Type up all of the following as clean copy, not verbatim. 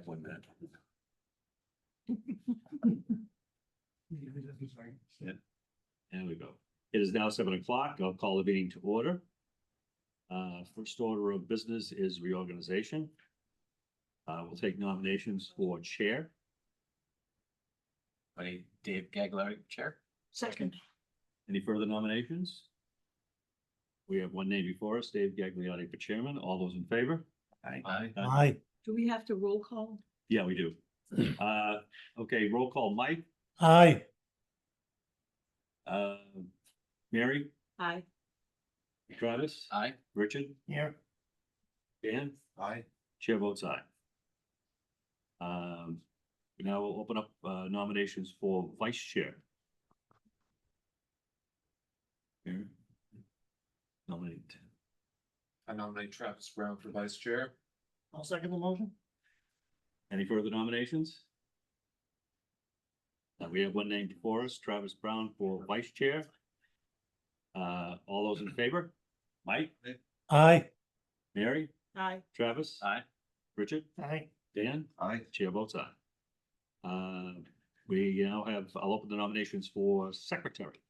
have 1 minute. Yeah, there we go. It is now 7 o'clock. I'll call the meeting to order. First order of business is reorganization. We'll take nominations for chair. By Dave Gagliardi, Chair. Second. Any further nominations? We have 1 name before us, Dave Gagliardi for chairman. All those in favor? Aye. Aye. Do we have to roll call? Yeah, we do. Okay, roll call. Mike, Aye. Mary, Aye. Travis, Aye. Richard, Here. Dan, Aye. chair votes aye. Now we'll open up nominations for vice chair. Mary? Nominate. I nominate Travis Brown for vice chair. I'll second the motion. Any further nominations? We have 1 name before us, Travis Brown for vice chair. All those in favor? Mike, Aye. Mary, Aye. Travis? Aye. Richard, Aye. Dan? Aye. Chair votes aye. We now have, I'll open the nominations for secretary.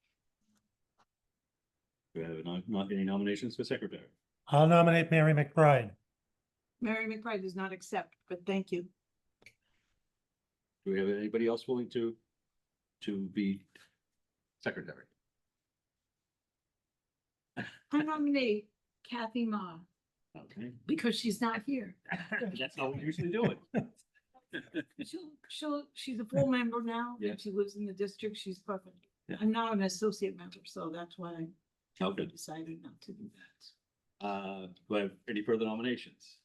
Do we have not any nominations for secretary? I'll nominate Mary McBride. Mary McBride does not accept, but thank you. Do we have anybody else willing to be secretary? I nominate Kathy Ma Okay, because she's not here. that's how we usually do it. She's a full member now. Yeah. She lives in the district. She's perfect. Yeah. I'm now an associate member, so that's why I Okay. decided not to do that. Do I have any further nominations?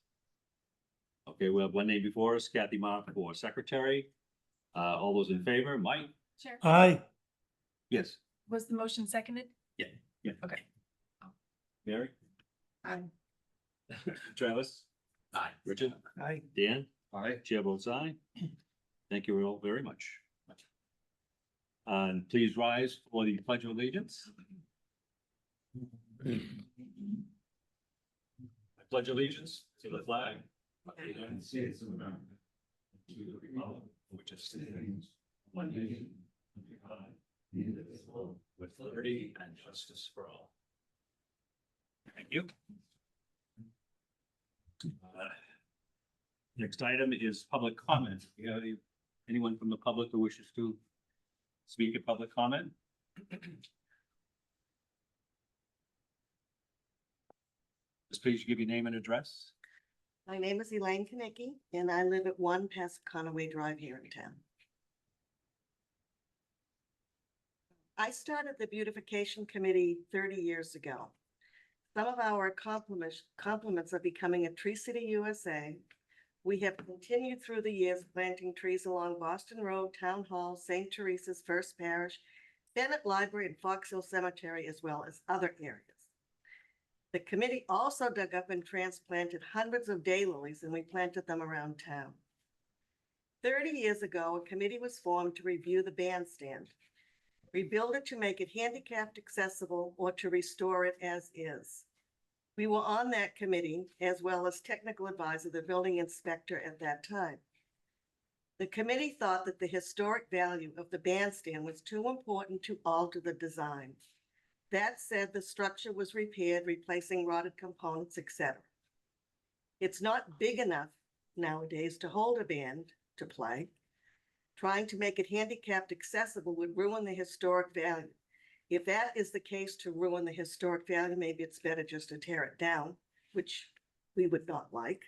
Okay, we have 1 name before us, Kathy Ma for secretary. All those in favor, Mike? Chair, Aye. Yes. was the motion seconded? Yeah, yeah. Okay. Mary? Aye. Travis? Aye. Richard? Aye. Dan? Aye. Chair votes aye. Thank you all very much. And please rise for the pledge of allegiance. I pledge allegiance to the flag of the United States of America, to the republic which stands one nation, under God, indivisible, with liberty and justice for all. Thank you. Next item is public comment. Do you have anyone from the public who wishes to speak at public comment? Just please give your name and address. My name is Elaine Kanicki, and I live at 1 Passaconaway Drive here in town. I started the beautification committee 30 years ago. Some of our compliments of becoming a Tree City USA. We have continued through the years planting trees along Boston Road, Town Hall, St. Teresa's, First Parish, Bennett Library, and Fox Hill Cemetery, as well as other areas. The committee also dug up and transplanted hundreds of daylilies, and we planted them around town. 30 years ago, a committee was formed to review the bandstand, rebuild it to make it handicapped accessible, or to restore it as is. We were on that committee, as well as technical advisor, the building inspector at that time. The committee thought that the historic value of the bandstand was too important to alter the design. That said, the structure was repaired, replacing rotted components, etc. It's not big enough nowadays to hold a band to play. Trying to make it handicapped accessible would ruin the historic value. If that is the case, to ruin the historic value, maybe it's better just to tear it down, which we would not like.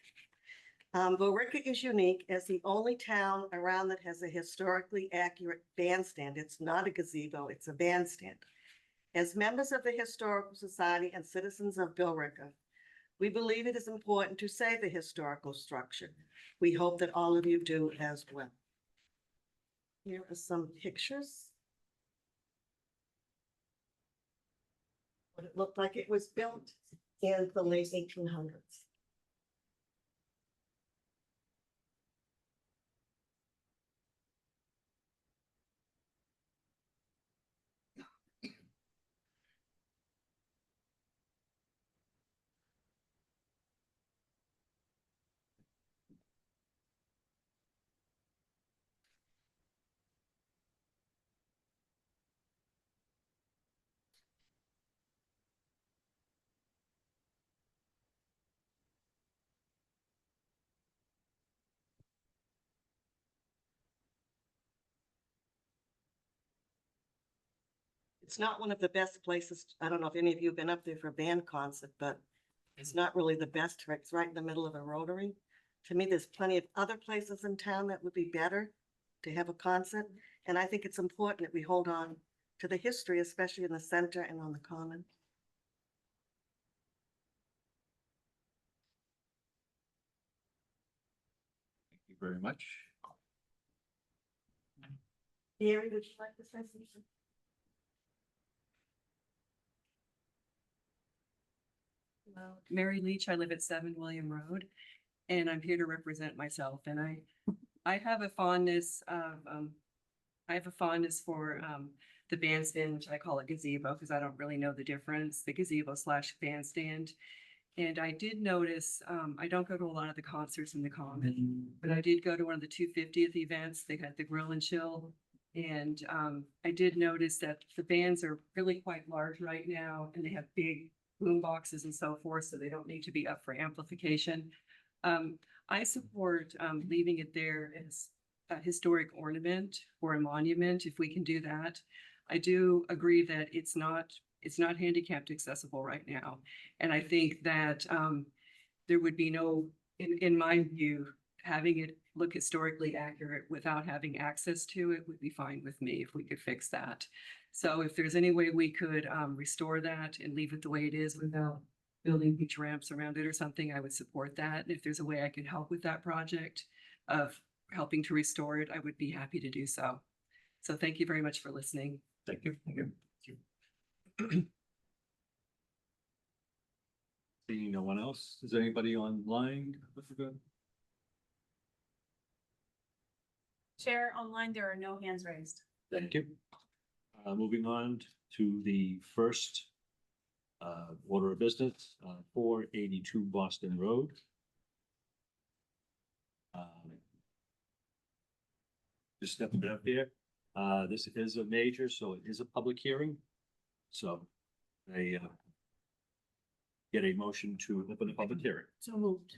Billerica is unique as the only town around that has a historically accurate bandstand. It's not a gazebo, it's a bandstand. As members of the Historical Society and citizens of Billerica, we believe it is important to save the historical structure. We hope that all of you do as well. Here are some pictures. What it looked like it was built in the late 1800s. It's not one of the best places. I don't know if any of you have been up there for a band concert, but it's not really the best. It's right in the middle of a rotary. To me, there's plenty of other places in town that would be better to have a concert. And I think it's important that we hold on to the history, especially in the center and on the common. Thank you very much. Gary, would you like to say something? Hello, Mary Leach, I live at 7 William Road, and I'm here to represent myself, and I have a fondness for, the bandstand, which I call a gazebo, because I don't really know the difference, the gazebo / bandstand. And I did notice, I don't go to a lot of the concerts in the common, but I did go to one of the 250th events. They had the Grill and Chill. And I did notice that the bands are really quite large right now, and they have big boom boxes and so forth, so they don't need to be up for amplification. I support leaving it there as a historic ornament or a monument, if we can do that. I do agree that it's not handicapped accessible right now. And I think that there would be no, in my view, having it look historically accurate without having access to it would be fine with me if we could fix that. So if there's any way we could restore that and leave it the way it is without building beach ramps around it or something, I would support that. And if there's a way I could help with that project of helping to restore it, I would be happy to do so. So thank you very much for listening. Thank you. Thank you. Seeing no one else, is anybody online? Chair, online, there are no hands raised. Thank you. Moving on to the first order of business, 482 Boston Road. Just stepping it up here. This is a major, so it is a public hearing. So I get a motion to open the public hearing. So moved.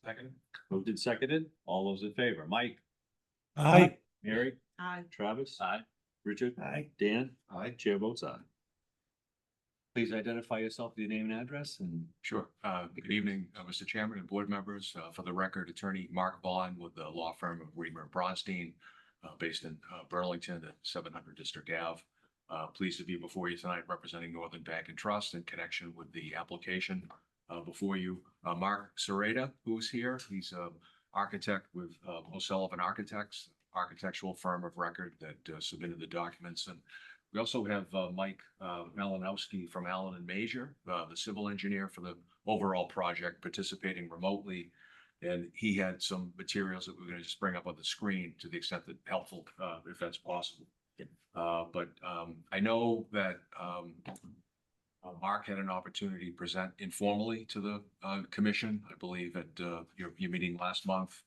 Second. Moved and seconded. All those in favor, Mike, Aye. Mary, Aye. Travis. Aye. Richard. Aye. Dan. Aye. Chair votes aye. Please identify yourself, your name and address, and Sure. Good evening, Mr. Chairman and board members. For the record, Attorney Mark Vaughn with the law firm of Reamer and Bronstein, based in Burlington at 700 District Ave. Pleased to be before you tonight representing Northern Bank and Trust in connection with the application before you. Mark Serrata, who's here, he's an architect with O'Sullivan Architects, architectural firm of record that submitted the documents. And we also have Mike Malinowski from Allen and Major, the civil engineer for the overall project, participating remotely. And he had some materials that we're going to just bring up on the screen to the extent that helpful, if that's possible. But I know that Mark had an opportunity to present informally to the commission, I believe, at your meeting last month.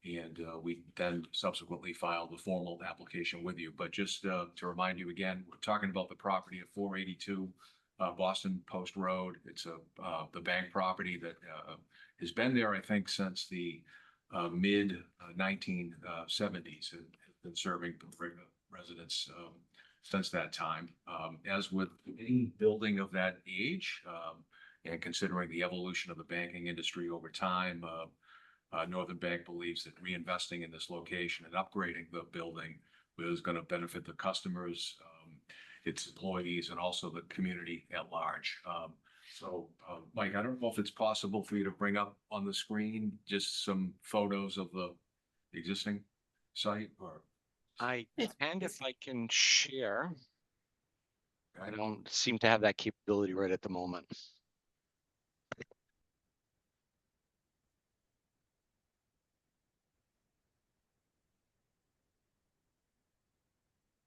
And we then subsequently filed the formal application with you. But just to remind you again, we're talking about the property at 482 Boston Post Road. It's the bank property that has been there, I think, since the mid 1970s and has been serving residents since that time. As with any building of that age, and considering the evolution of the banking industry over time, Northern Bank believes that reinvesting in this location and upgrading the building is going to benefit the customers, its employees, and also the community at large. So, Mike, I don't know if it's possible for you to bring up on the screen just some photos of the existing site, or I can if I can share. I don't seem to have that capability right at the moment.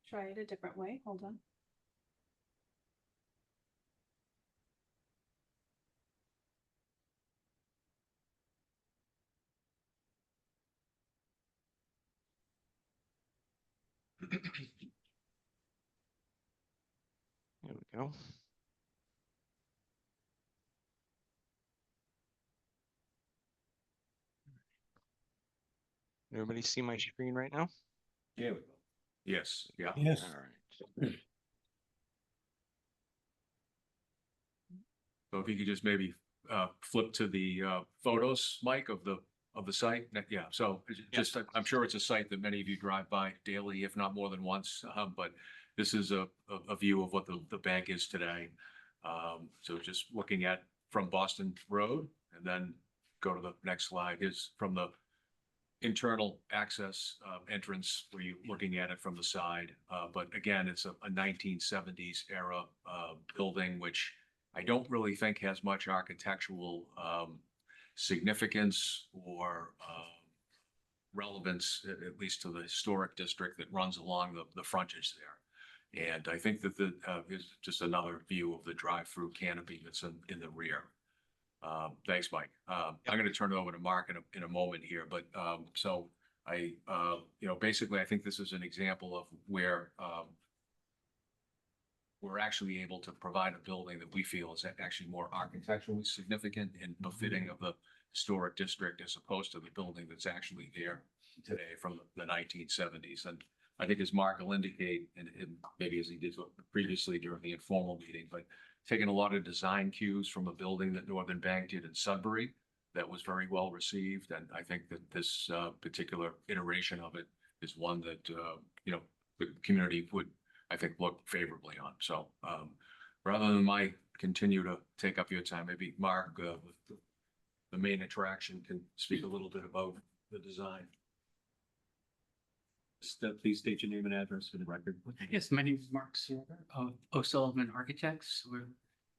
Try it a different way. Hold on. There we go. Everybody see my screen right now? here we go. yes, yeah. Yes. All right. So if you could just maybe flip to the photos, Mike, of the site. Yeah, so it's just, I'm sure it's a site that many of you drive by daily, if not more than once. But this is a view of what the bank is today. So just looking at from Boston Road, and then go to the next slide is from the internal access entrance where you're looking at it from the side. But again, it's a 1970s era building, which I don't really think has much architectural significance or relevance, at least to the historic district that runs along the frontage there. And I think that is just another view of the drive-through canopy that's in the rear. Thanks, Mike. I'm going to turn it over to Mark in a moment here, but so I, basically, I think this is an example of where we're actually able to provide a building that we feel is actually more architecturally significant and befitting of the historic district as opposed to the building that's actually there today from the 1970s. And I think as Mark will indicate, and maybe as he did previously during the informal meeting, but taking a lot of design cues from a building that Northern Bank did in Sudbury that was very well received. And I think that this particular iteration of it is one that, the community would, I think, look favorably on. So rather than my continue to take up your time, maybe Mark, with the main attraction, can speak a little bit about the design. Just, please state your name and address for the record. Yes, my name is Mark Silver of O'Sullivan Architects. We're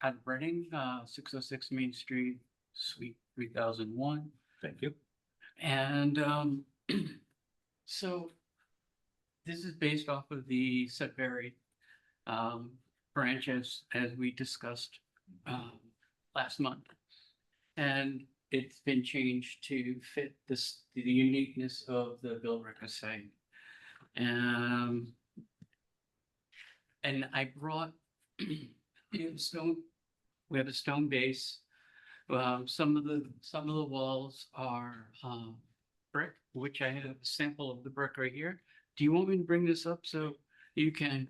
at Reading, 606 Main Street, Suite 3001. Thank you. And so this is based off of the Sudbury branches as we discussed last month. And it's been changed to fit the uniqueness of the Billerica site. And I brought we have a stone base. Some of the walls are brick, which I have a sample of the brick right here. Do you want me to bring this up so you can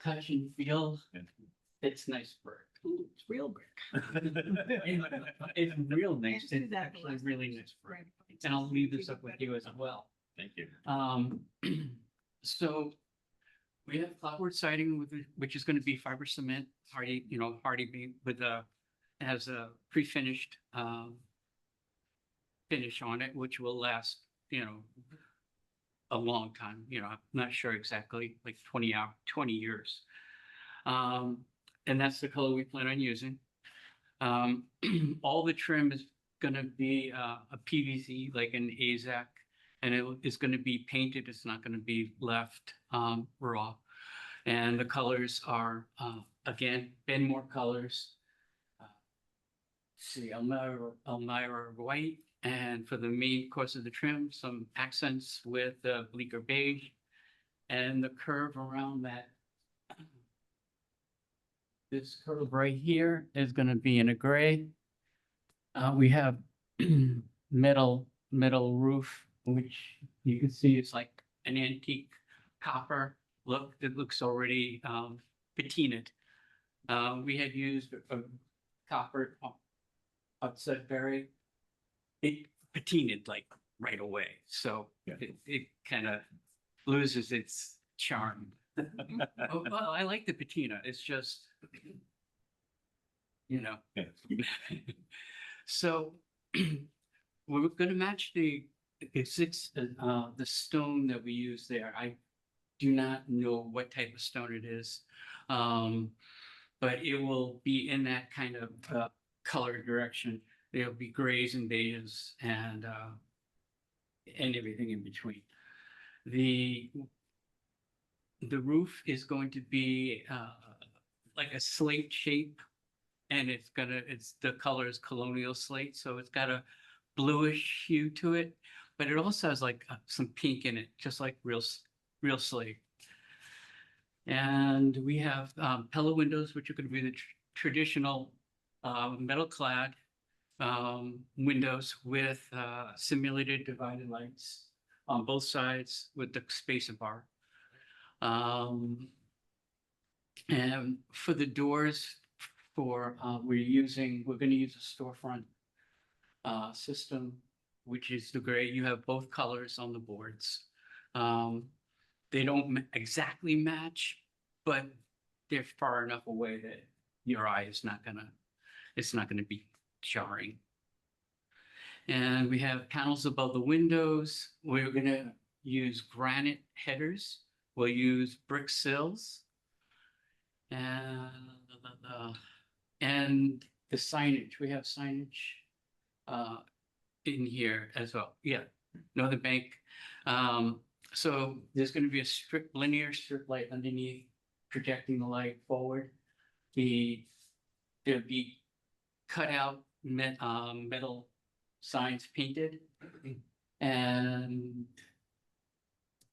touch and feel? It's nice brick. Ooh, it's real brick. It's real nice. Can't do It's that actually last really time. nice brick. And I'll leave this up with you as well. Thank you. So we have clapboard siding which is going to be fiber cement, hardy beam with has a pre-finished finish on it, which will last, a long time. I'm not sure exactly, like 20 years. And that's the color we plan on using. All the trim is going to be a PVC, like an AZAC, and it is going to be painted. It's not going to be left raw. And the colors are, again, Benmore colors. See, Elmira white, and for the main course of the trim, some accents with bleaker beige, and the curve around that. This curve right here is going to be in a gray. We have metal roof, which you can see it's like an antique copper look. It looks already patinaed. We had used a copper at Sudbury. It patinaed like right away, so it kind of loses its charm. Well, I like the patina. It's just, So we're going to match the stone that we use there. I do not know what type of stone it is, but it will be in that kind of color direction. There'll be grays and beiges and everything in between. The roof is going to be like a slate shape, and the color is colonial slate, so it's got a bluish hue to it, but it also has like some pink in it, just like real slate. And we have Pella windows, which are going to be the traditional metal clad windows with simulated divided lights on both sides with the spacer bar. And for the doors, for, we're gonna use a storefront system, which is the gray. You have both colors on the boards. They don't exactly match, but they're far enough away that your eye is not gonna, it's not gonna be jarring. And we have panels above the windows. We're gonna use granite headers. We'll use brick sills. And the signage, we have signage in here as well. Yeah, Northern Bank. So there's gonna be a linear strip light underneath, projecting the light forward. There'll be cut out metal signs painted and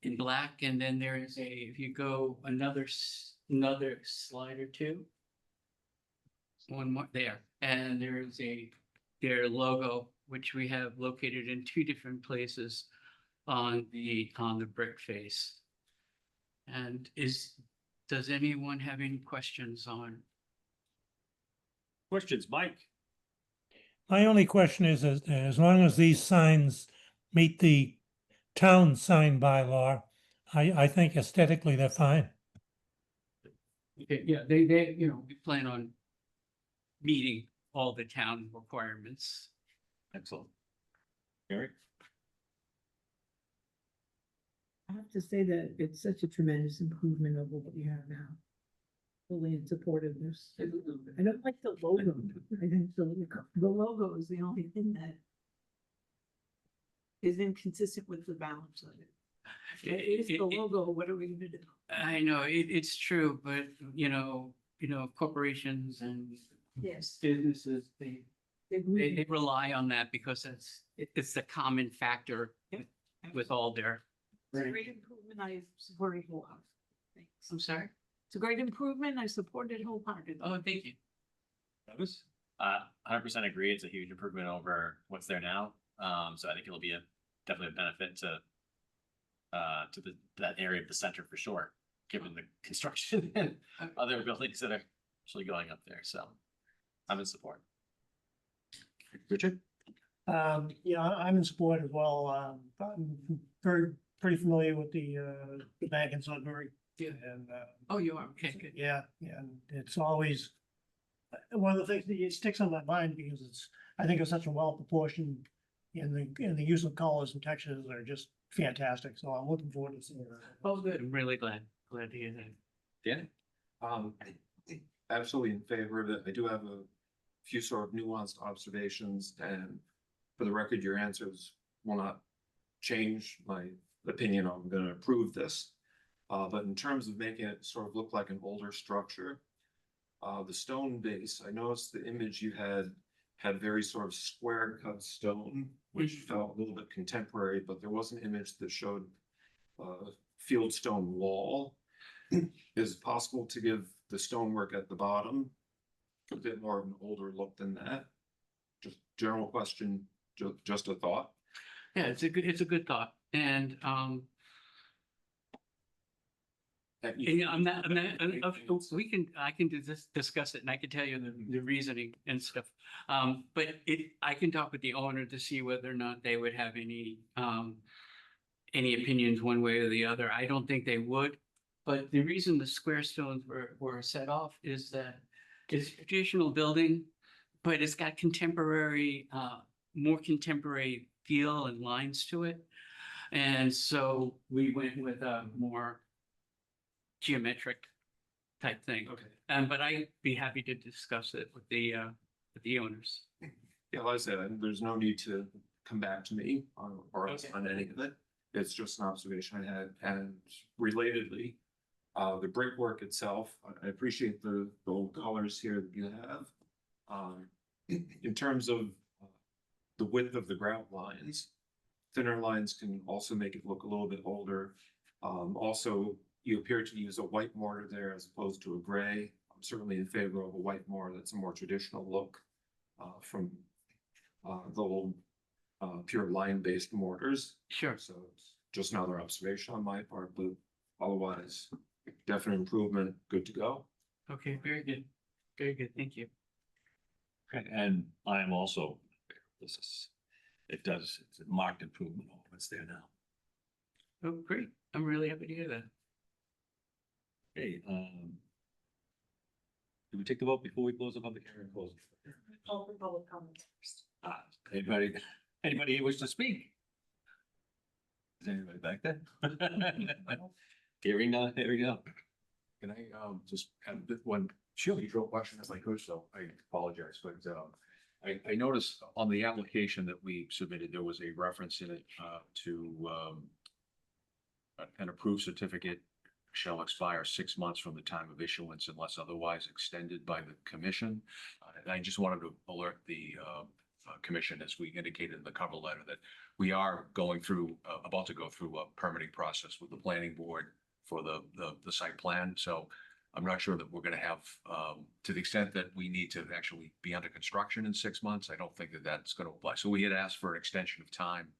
in black. And then there is if you go another slide or two, one more there, and there is their logo, which we have located in 2 different places on the brick face. And does anyone have any questions on? Questions, Mike? My only question is, as long as these signs meet the town sign bylaw, I think aesthetically they're fine. Okay, yeah, we plan on meeting all the town requirements. Excellent. Mary? I have to say that it's such a tremendous improvement over what we have now. Fully in support of this. I don't like the logo. I think the logo is the only thing that is inconsistent with the balance of it. It's the logo, what are we gonna do? I know it's true, but corporations and Yes. businesses, they rely on that because it's the common factor with all their. It's a great improvement, I support it wholeheartedly. Thanks. I'm sorry? It's a great improvement, I support it wholeheartedly. Oh, thank you. 100% agree. It's a huge improvement over what's there now. So I think it'll be definitely a benefit to that area of the center for sure, given the construction and other buildings that are actually going up there. So I'm in support. Richard? Yeah, I'm in support as well. I'm pretty familiar with the bank in Sudbury. Yeah. And, Oh, you are? Okay, good. yeah, and it's always, one of the things that sticks on my mind because I think it's such a well proportioned and the use of colors and textures are just fantastic. So I'm looking forward to seeing that. Oh, good. I'm really glad to hear that. Yeah. Absolutely in favor of it. I do have a few sort of nuanced observations, and for the record, your answers will not change my opinion on going to approve this. But in terms of making it sort of look like an older structure, the stone base, I noticed the image you had very sort of square cut stone, which felt a little bit contemporary, but there was an image that showed field stone wall. Is it possible to give the stonework at the bottom a bit more of an older look than that? Just general question, just a thought. Yeah, it's a good thought. And I can discuss it and I can tell you the reasoning and stuff. But I can talk with the owner to see whether or not they would have any opinions one way or the other. I don't think they would. But the reason the square stones were set off is that it's a traditional building, but it's got more contemporary feel and lines to it. And so we went with a more geometric type thing. Okay. But I'd be happy to discuss it with the owners. Yeah, like I said, there's no need to come back to me or else Okay. on any of it. It's just an observation I had, and relatedly, the brickwork itself, I appreciate the old colors here that you have. In terms of the width of the grout lines, thinner lines can also make it look a little bit older. Also, you appear to use a white mortar there as opposed to a gray. I'm certainly in favor of a white mortar. That's a more traditional look from the old pure line-based mortars. Sure. So it's just another observation on my part, but otherwise, definite improvement, good to go. Okay, very good. Very good, thank you. Okay, and I am also, this is, it's a marked improvement over what's there now. Oh, great. I'm really happy to hear that. Okay, did we take the vote before we close the public hearing? Close. Call for public comments first. Anybody wish to speak? Is anybody back there? Hearing none, here we go. Can I, just have this one short question if I could, so I apologize, but, I noticed on the application that we submitted, there was a reference in it, to, an approved certificate shall expire 6 months from the time of issuance unless otherwise extended by the commission. And I just wanted to alert the, commission, as we indicated in the cover letter, that we are going through, about to go through a permitting process with the planning board for the site plan. So I'm not sure that we're gonna have, to the extent that we need to actually be under construction in 6 months, I don't think that that's gonna apply. So we had asked for an extension of time,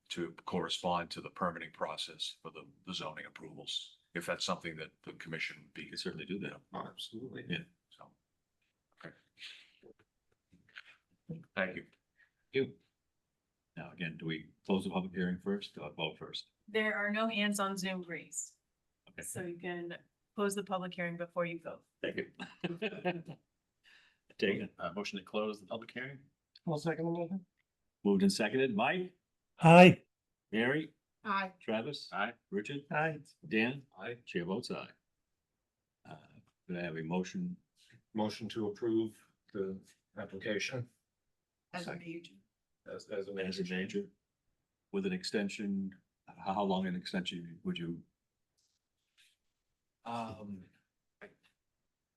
to correspond to the permitting process for the zoning approvals, if that's something that the commission would be. You can certainly do that. Absolutely. Yeah. So, okay. Thank you. You. Now, again, do we close the public hearing first or vote first? There are no hands on Zoom raised, Okay, so you can close the public hearing before you vote. thank you. Take it. Motion to close the public hearing? I'll second the motion. Moved and seconded. Mike, Aye. Mary, Aye. Travis, Aye. Richard, Aye. Dan, Aye. chair votes aye. Could I have a motion? Motion to approve the application As a Second. major. as a As a major, with an extension, how long an extension would you?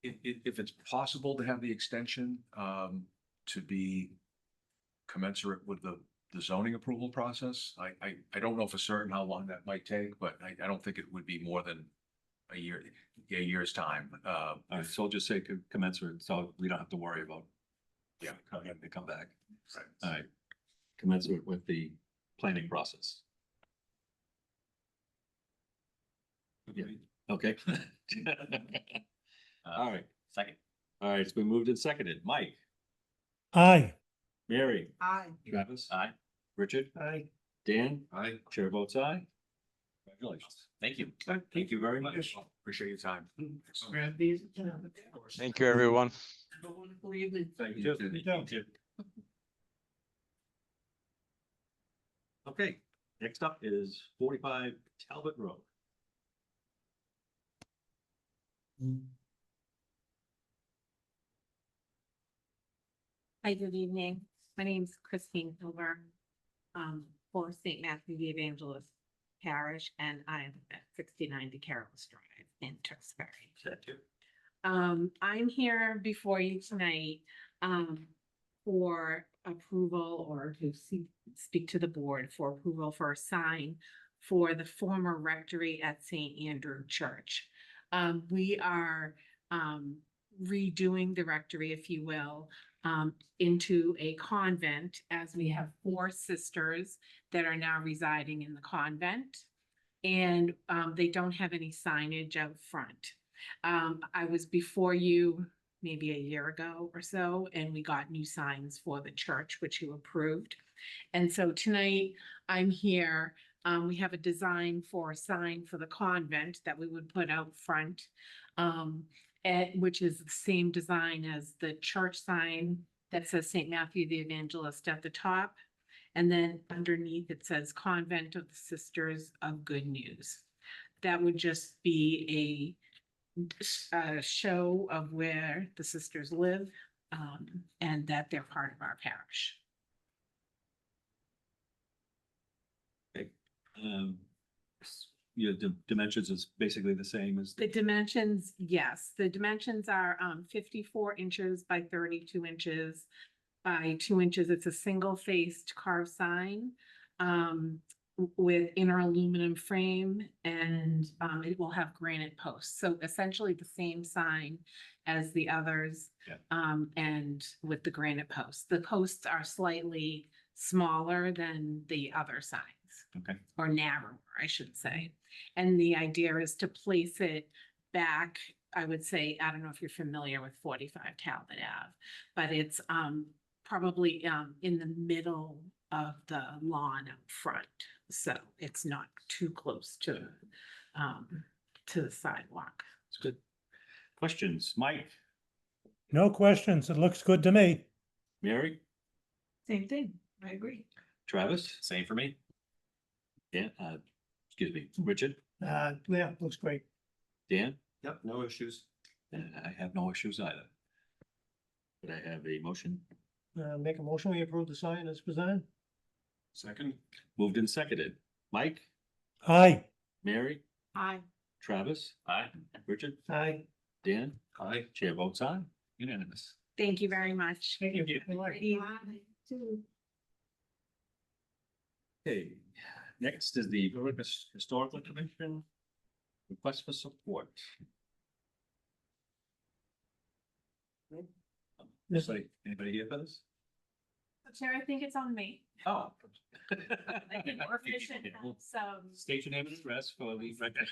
If it's possible to have the extension, to be commensurate with the zoning approval process, I don't know for certain how long that might take, but I don't think it would be more than a year's time. All right, so I'll just say commensurate, so we don't have to worry about. Yeah. Having to come back. Right. All right, commensurate with the planning process. Yeah, okay. All right, Second. all right, it's been moved and seconded. Mike, Aye. Mary, Aye. Travis. Aye. Richard, Aye. Dan, Aye. chair votes aye. Congratulations. Thank you. Thank you very much. Appreciate your time. Grab these. Thank you, everyone. Have a wonderful evening. Thank you. Okay, next up is 45 Talbot Road. Hi, good evening. My name's Christine Hilber, for St. Matthew the Evangelist Parish, and I'm at 69 DeCarolis Drive in Tewksbury. I'm here before you tonight, for approval or to speak to the board for approval for a sign for the former rectory at St. Andrew Church. We are, redoing the rectory, if you will, into a convent, as we have 4 sisters that are now residing in the convent. And they don't have any signage out front. I was before you maybe a year ago or so, and we got new signs for the church, which you approved. And so tonight I'm here. We have a design for a sign for the convent that we would put out front. Which is the same design as the church sign that says St. Matthew the Evangelist at the top. And then underneath it says Convent of the Sisters of Good News. That would just be a show of where the sisters live, and that they're part of our parish. Your dimensions is basically the same as. The dimensions, yes, the dimensions are 54 inches by 32 inches by 2 inches. It's a single faced carved sign with inner aluminum frame, and it will have granite posts. So essentially the same sign as the others. Yeah. And with the granite posts. The posts are slightly smaller than the other signs. Okay. Or narrower, I should say. And the idea is to place it back I would say, I don't know if you're familiar with 45 Talbot Ave, but it's probably in the middle of the lawn up front. So it's not too close to the sidewalk. It's good. Questions, Mike, No questions. It looks good to me. Mary, Same thing. I agree. Travis, Same for me. Dan, excuse me, Richard, Yeah, looks great. Dan? Yep, no issues. And I have no issues either. Could I have a motion? Make a motion, we approve the sign as presented. Second? Moved and seconded. Mike, Aye. Mary, Aye. Travis, Aye. Richard, Aye. Dan, Aye. chair votes aye, unanimous. Thank you very much. Thank you. Thank Good luck. Okay, next is the Village Historical Commission. Request for support. Anybody here for this? Chair, I think it's on me. Oh. I think our commission has some. State your name and address for the record.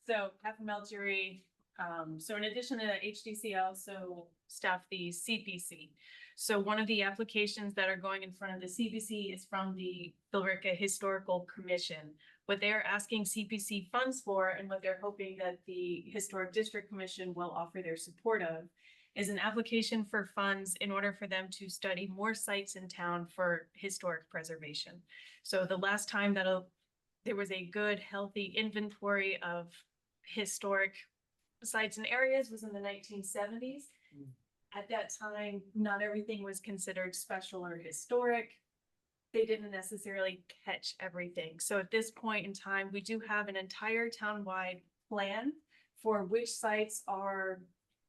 So Catherine Melchery, so in addition to HDC, I also staff the CPC. So one of the applications that are going in front of the CPC is from the Billerica Historical Commission. What they're asking CPC funds for and what they're hoping that the Historic District Commission will offer their support of is an application for funds in order for them to study more sites in town for historic preservation. So the last time that there was a good, healthy inventory of historic sites and areas was in the 1970s. At that time, not everything was considered special or historic. They didn't necessarily catch everything. So at this point in time, we do have an entire townwide plan for which sites are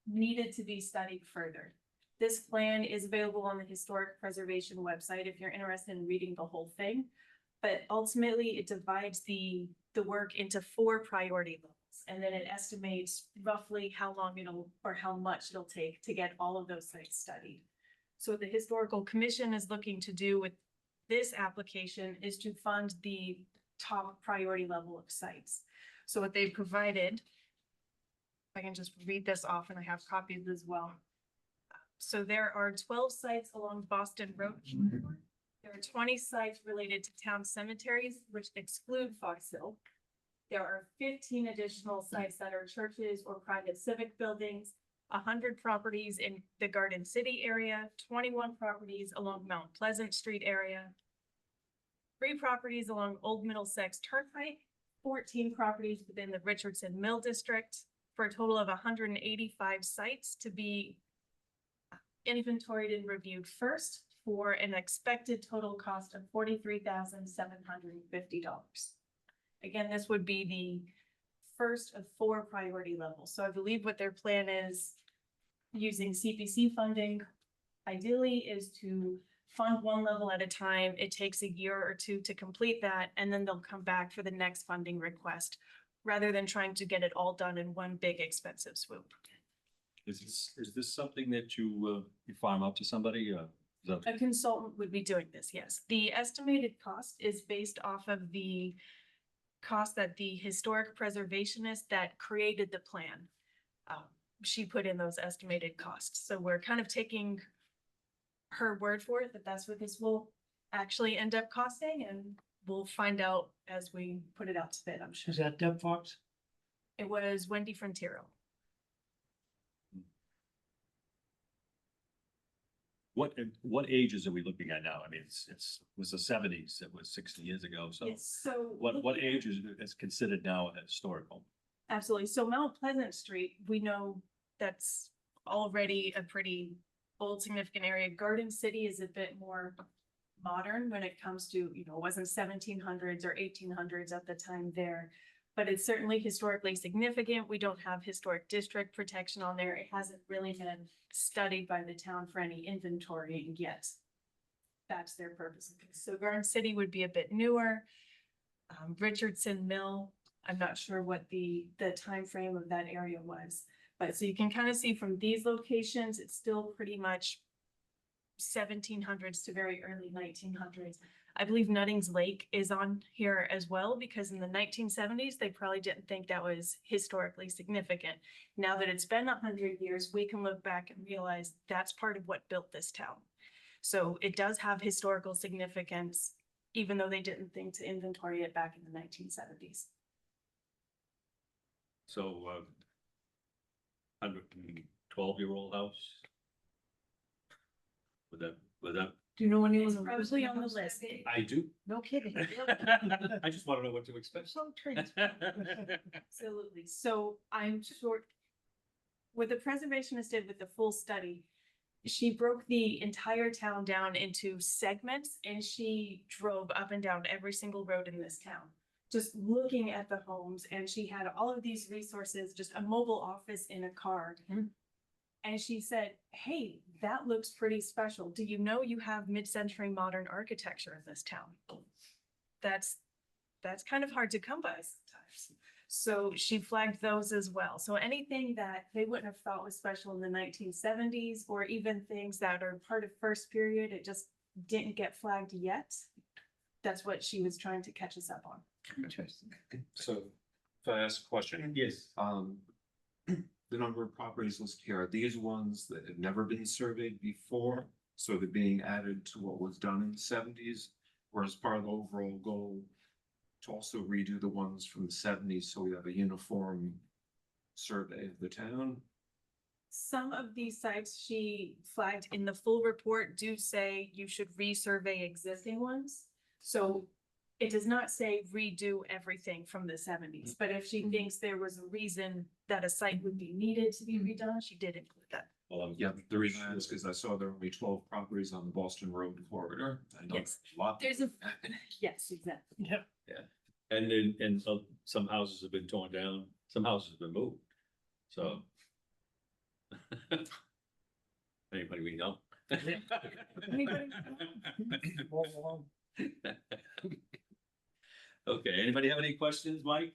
needed to be studied further. This plan is available on the Historic Preservation website if you're interested in reading the whole thing. But ultimately, it divides the work into 4 priority levels. And then it estimates roughly how long or how much it'll take to get all of those sites studied. So what the Historical Commission is looking to do with this application is to fund the top priority level of sites. So what they've provided, if I can just read this off, and I have copies as well. So there are 12 sites along Boston Road. There are 20 sites related to town cemeteries, which exclude Fox Hill. There are 15 additional sites that are churches or private civic buildings, 100 properties in the Garden City area, 21 properties along Mount Pleasant Street area, 3 properties along Old Middlesex Turnpike, 14 properties within the Richardson Mill District, for a total of 185 sites to be inventoried and reviewed first for an expected total cost of $43,750. Again, this would be the first of 4 priority levels. So I believe what their plan is, using CPC funding, ideally is to fund 1 level at a time. It takes a year or 2 to complete that, and then they'll come back for the next funding request, rather than trying to get it all done in one big expensive swoop. Is this something that you farm out to somebody? A consultant would be doing this, yes. The estimated cost is based off of the cost that the historic preservationist that created the plan, she put in those estimated costs. So we're kind of taking her word for it that that's what this will actually end up costing, and we'll find out as we put it out to bid, I'm sure. Is that Deb Fox? It was Wendy Frontiero. What ages are we looking at now? I mean, it was the 70s, it was 60 years ago, so Yes, so. what looking at- age is considered now historical? Absolutely. So Mount Pleasant Street, we know that's already a pretty old significant area. Garden City is a bit more modern when it comes to, it wasn't 1700s or 1800s at the time there. But it's certainly historically significant. We don't have historic district protection on there. It hasn't really been studied by the town for any inventorying yet. That's their purpose. So Garden City would be a bit newer. Richardson Mill, I'm not sure what the time frame of that area was. But so you can kind of see from these locations, it's still pretty much 1700s to very early 1900s. I believe Nuttings Lake is on here as well, because in the 1970s, they probably didn't think that was historically significant. Now that it's been 100 years, we can look back and realize that's part of what built this town. So it does have historical significance, even though they didn't think to inventory it back in the 1970s. So, 112-year-old house? Would that, Do you know when It's probably on the list. I do. No kidding. I just want to know what to expect. So transparent. Absolutely. So I'm sure what the preservationist did with the full study, she broke the entire town down into segments and she drove up and down every single road in this town, just looking at the homes. And she had all of these resources, just a mobile office in a car. And she said, hey, that looks pretty special. Do you know you have mid-century modern architecture in this town? That's kind of hard to come by sometimes. So she flagged those as well. So anything that they wouldn't have thought was special in the 1970s, or even things that are part of first period, it just didn't get flagged yet. That's what she was trying to catch us up on. Interesting. So if I ask a question, Yes. the number of properties listed here, are these ones that have never been surveyed before? So they're being added to what was done in the seventies, or as part of the overall goal to also redo the ones from the seventies, so we have a uniform survey of the town? Some of these sites she flagged in the full report do say you should resurvey existing ones. So it does not say redo everything from the 70s, but if she thinks there was a reason that a site would be needed to be redone, she did include that. Well, Yeah, the reason I ask is I saw there were only 12 properties on the Boston Road corridor. I know Yes. a lot. There's a, yes, exactly. Yeah. and some houses have been torn down, some houses have been moved, so. Anybody we know? Anybody? Okay, anybody have any questions, Mike?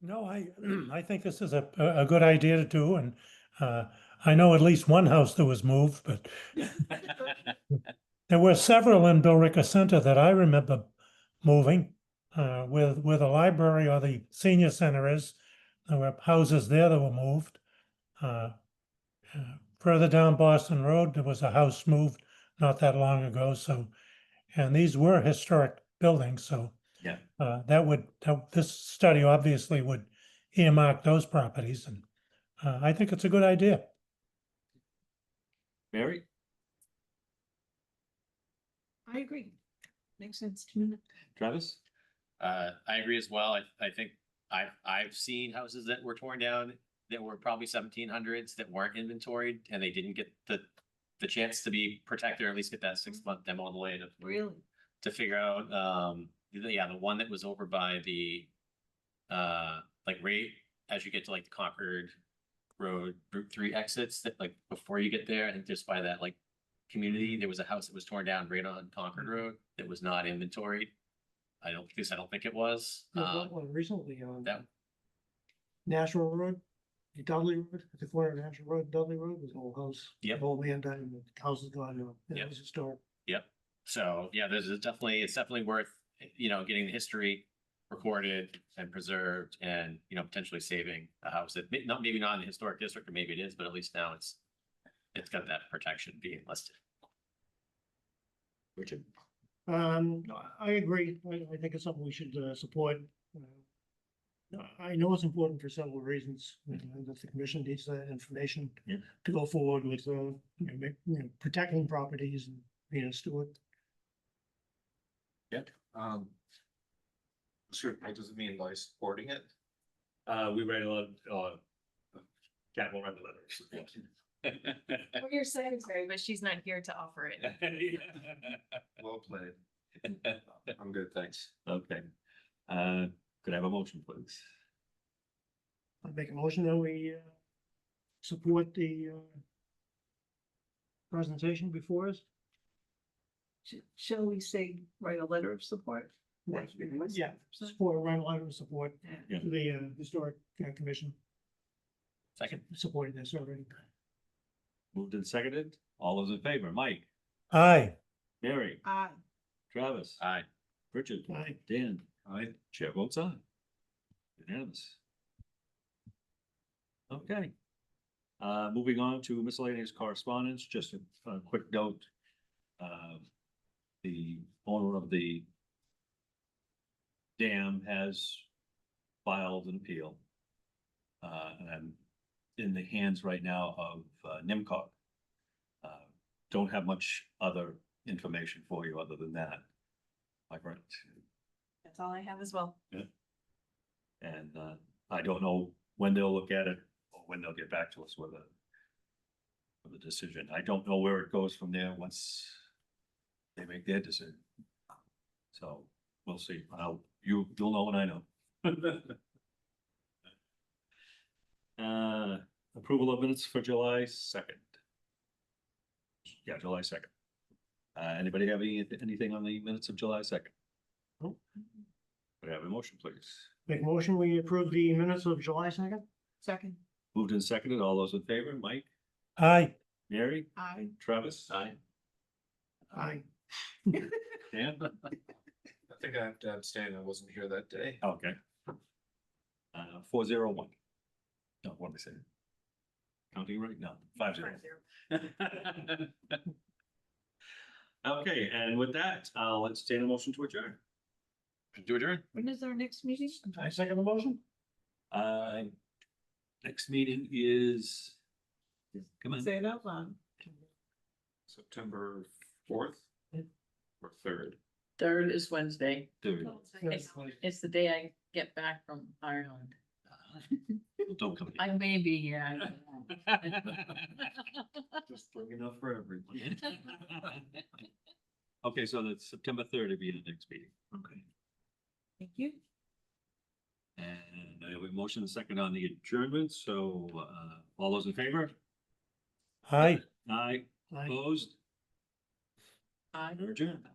No, I think this is a good idea to do, and I know at least one house that was moved, but there were several in Billerica Center that I remember moving, where the library or the senior center is. There were houses there that were moved. Further down Boston Road, there was a house moved not that long ago, so, and these were historic buildings, so Yeah. this study obviously would earmark those properties, and I think it's a good idea. Mary? I agree. Makes sense to me. Travis? I agree as well. I think I've seen houses that were torn down that were probably 1700s that weren't inventoried and they didn't get the chance to be protected, or at least get that 6-month demo delay Really? to figure out, the one that was over by the, like right as you get to like the Concord Road, Route 3 exits, that like before you get there, I think just by that like community, there was a house that was torn down right on Concord Road that was not inventoried. I don't think it was. Well, recently on That, Nashville Road, Dudley Road, at the corner of Nashville Road, Dudley Road, was an old house. Yep. Old land down, and the house is gone now. It Yep. was historic. yep. So, yeah, it's definitely worth, getting the history recorded and preserved and, potentially saving a house that maybe not in the historic district, or maybe it is, but at least now it's got that protection being listed. Richard? I agree. I think it's something we should support. I know it's important for several reasons, that the commission needs that information Yeah. to go forward with, protecting properties and being a steward. Sure, that doesn't mean by supporting it. We write a lot, Cat will write the letters. We're your secretary, but she's not here to offer it. Well played. I'm good, thanks. Okay, could I have a motion, please? I make a motion that we support the presentation before us. Shall we say, write a letter of support? Yeah, support, write a letter of support Yeah. to the historic commission, Second. supporting this already. Moved and seconded, all those in favor, Mike, Aye. Mary, Aye. Travis. Aye. Richard. Aye. Dan. Aye. Chair votes aye. Unanimous. Okay. Moving on to miscellaneous correspondence, just a quick note. The owner of the dam has filed an appeal. And I'm in the hands right now of NIMCOG. Don't have much other information for you other than that. Like, right, That's all I have as well. and I don't know when they'll look at it or when they'll get back to us with a decision. I don't know where it goes from there once they make their decision. So we'll see. You'll know when I know. Approval of minutes for July 2nd. Yeah, July 2nd. Anybody have anything on the minutes of July 2nd? Nope. Could I have a motion, please? Make a motion, we approve the minutes of July 2nd? Second. Moved and seconded. All those in favor? Mike, Aye. Mary, Aye. Travis? Aye. Aye. Dan? I think I have to abstain. I wasn't here that day. Okay. 401. No, what am I saying? Counting right now, 50. Okay, and with that, I'll entertain a motion to adjourn. To adjourn? When is our next meeting? I second the motion? Next meeting is. Come on. Say it out loud. September 4th or 3rd. Third is Wednesday. Third. It's the day I get back from Ireland. Don't come. I may be here. I don't know. Just bring enough for everyone. Okay, so that's September 3rd will be the next meeting. Okay. Thank you. And I have a motion and second on the adjournment, so all those in favor? Aye. Aye, Aye. opposed? I We're adjourned.